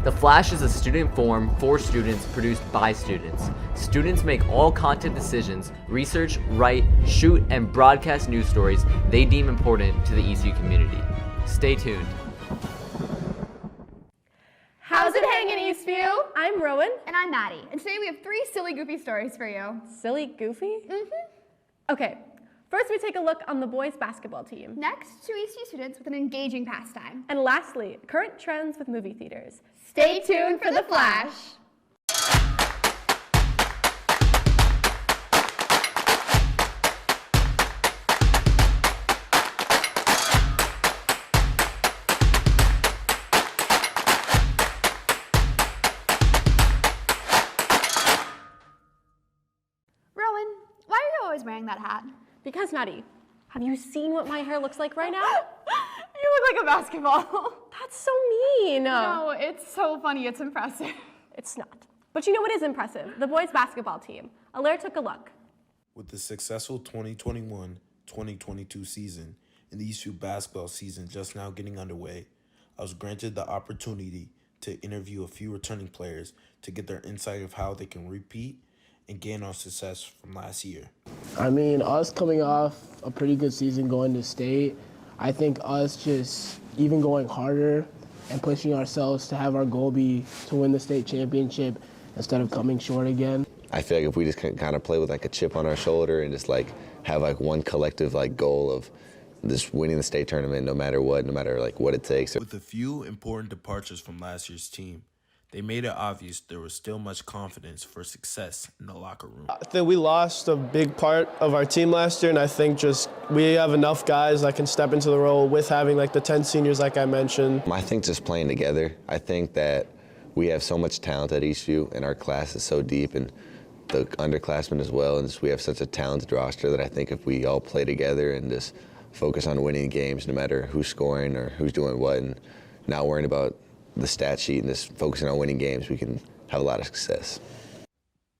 The Flash is a student forum for students produced by students. Students make all content decisions, research, write, shoot, and broadcast news stories they deem important to the Eastview community. Stay tuned. How's it hanging, Eastview? I'm Rowan. And I'm Mady. And today we have 3 silly, goofy stories for you. Silly, goofy? Okay, first we take a look on the boys' basketball team. Next, 2 Eastview students with an engaging pastime. And lastly, current trends with movie theaters. Stay tuned for The Flash. Rowan, why are you always wearing that hat? Because, Mady, have you seen what my hair looks like right now? You look like a basketball. That's so mean. No, it's so funny. It's impressive. It's not. But you know what is impressive? The boys' basketball team. Alaire took a look. With the successful 2021-2022 season and the Eastview basketball season just now getting underway, I was granted the opportunity to interview a few returning players to get their insight of how they can repeat and gain on success from last year. I mean, us coming off a pretty good season going to state, I think us just even going harder and pushing ourselves to have our goal be to win the state championship instead of coming short again. I feel like if we just kind of play with like a chip on our shoulder and just like have like one collective like goal of just winning the state tournament no matter what, no matter like what it takes. With a few important departures from last year's team, they made it obvious there was still much confidence for success in the locker room. I think we lost a big part of our team last year, and I think just we have enough guys that can step into the role with having like the 10 seniors like I mentioned. I think just playing together. I think that we have so much talent at Eastview and our class is so deep and the underclassmen as well, and just we have such a talented roster that I think if we all play together and just focus on winning games no matter who's scoring or who's doing what and not worrying about the stat sheet and just focusing on winning games, we can have a lot of success.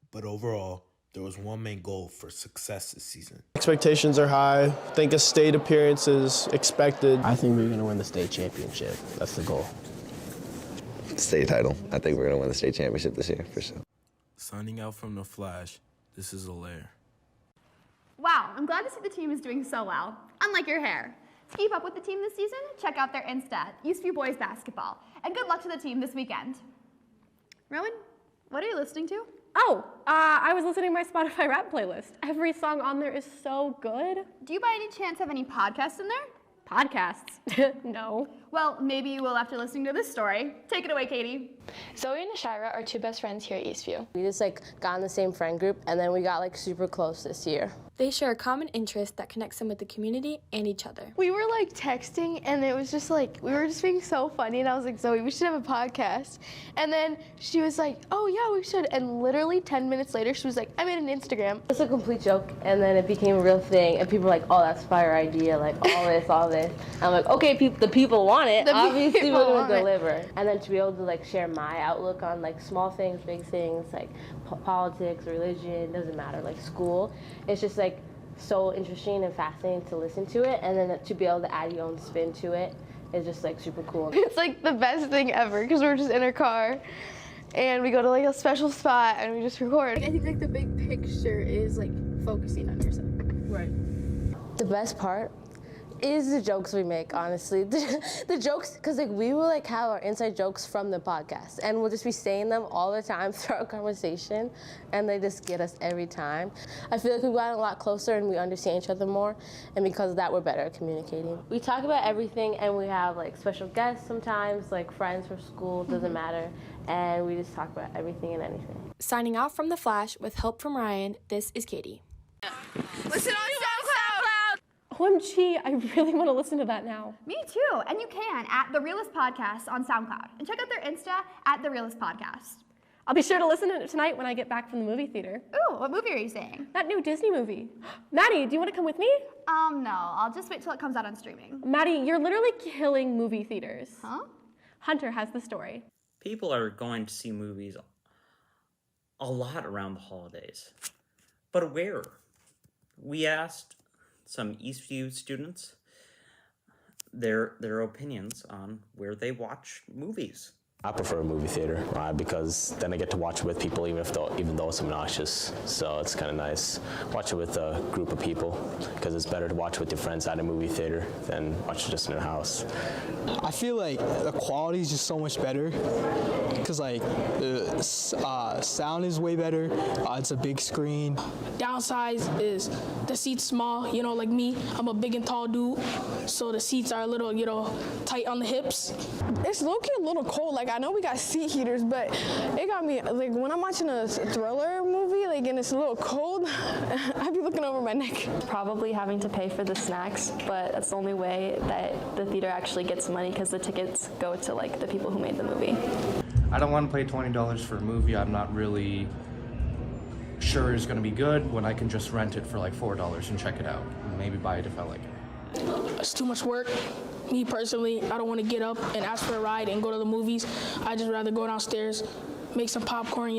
But overall, there was one main goal for success this season. Expectations are high. I think a state appearance is expected. I think we're going to win the state championship. That's the goal. State title. I think we're going to win the state championship this year, for sure. Signing out from The Flash, this is Alaire. Wow, I'm glad to see the team is doing so well, unlike your hair. To keep up with the team this season, check out their Insta, Eastview Boys Basketball. And good luck to the team this weekend. Rowan, what are you listening to? Oh, I was listening to my Spotify rap playlist. Every song on there is so good. Do you by any chance have any podcasts in there? Podcasts? No. Well, maybe you will after listening to this story. Take it away, Katie. Zoe and Ashira are 2 best friends here at Eastview. We just got in the same friend group and then we got super close this year. They share a common interest that connects them with the community and each other. We were texting and it was just we were just being so funny and I was like, Zoe, we should have a podcast. And then she was like, oh yeah, we should. And literally 10 minutes later, she was like, I made an Instagram. It's a complete joke and then it became a real thing and people were like, oh, that's fire idea, all this. I'm like, okay, the people want it. Obviously we're gonna deliver. And then to be able to share my outlook on small things, big things, politics, religion, doesn't matter, school. It's just so interesting and fascinating to listen to it, and then to be able to add your own spin to it is just super cool. It's the best thing ever because we're just in our car and we go to a special spot and we just record. I think the big picture is focusing on yourself. Right. The best part is the jokes we make, honestly. The jokes, because we will have our inside jokes from the podcast and we'll just be saying them all the time throughout our conversation and they just get us every time. I feel like we've gotten a lot closer and we understand each other more, and because of that we're better at communicating. We talk about everything and we have special guests sometimes, friends from school, doesn't matter, and we just talk about everything and anything. Signing out from The Flash with help from Ryan, this is Katie. Listen on SoundCloud! OMG, I really want to listen to that now. Me too, and you can at The Realist Podcast on SoundCloud. And check out their Insta at The Realist Podcast. I'll be sure to listen to it tonight when I get back from the movie theater. Ooh, what movie are you seeing? That new Disney movie. Mady, do you want to come with me? No, I'll just wait till it comes out on streaming. Mady, you're literally killing movie theaters. Huh? Hunter has the story. People are going to see movies a lot around the holidays. But where? We asked some Eastview students their opinions on where they watch movies. I prefer a movie theater because then I get to watch it with people even though it's obnoxious. So it's kind of nice. Watch it with a group of people because it's better to watch it with your friends at a movie theater than watch it just in your house. I feel like the quality is just so much better because like the sound is way better. It's a big screen. Downside is the seat's small. You know, like me, I'm a big and tall dude, so the seats are a little, tight on the hips. It's low-key a little cold. Like, I know we got seat heaters, but it got me, like, when I'm watching a thriller movie, like, and it's a little cold, I'd be looking over my neck. Probably having to pay for the snacks, but that's the only way that the theater actually gets money because the tickets go to, like, the people who made the movie. I don't want to pay $20 for a movie I'm not really sure is going to be good when I can just rent it for, like, $4 and check it out and maybe buy it if I like it. It's too much work. Me personally, I don't want to get up and ask for a ride and go to the movies. I just rather go downstairs, make some popcorn,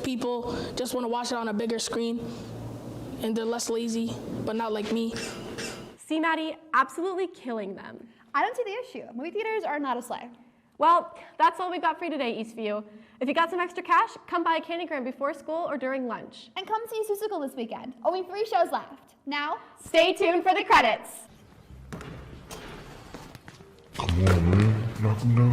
People just want to watch it on a bigger screen, and they're less lazy, but not like me. See, Mady, absolutely killing them. I don't see the issue. Movie theaters are not a sleigh. Well, that's all we've got for you today, Eastview. If you got some extra cash, come buy a candygram before school or during lunch. And come see Suzuya this weekend. Only 3 shows left. Now, stay tuned for the credits. Come on, man. Knock him down.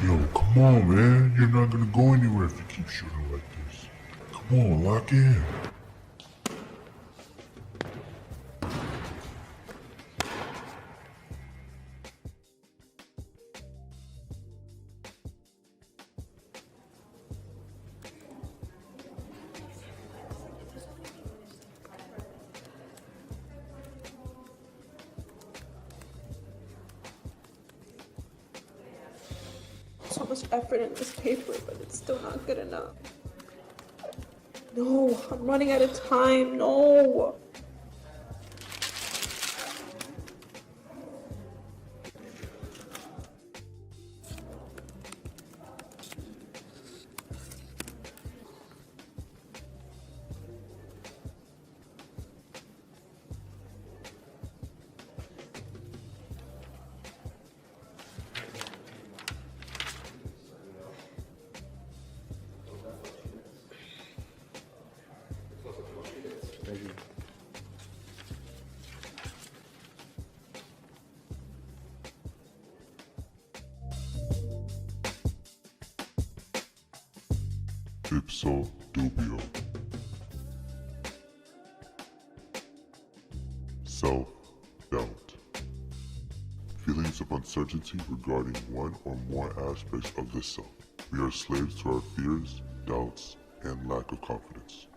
Yo, come on, man. You're not gonna go anywhere if you keep shooting like this. Come on, lock in. So much effort in this paper, but it's still not good enough. No, I'm running out of time. No. Ipso dubio. Self-doubt. Feelings of uncertainty regarding one or more aspects of the self. We are slaves to our fears, doubts, and lack of confidence.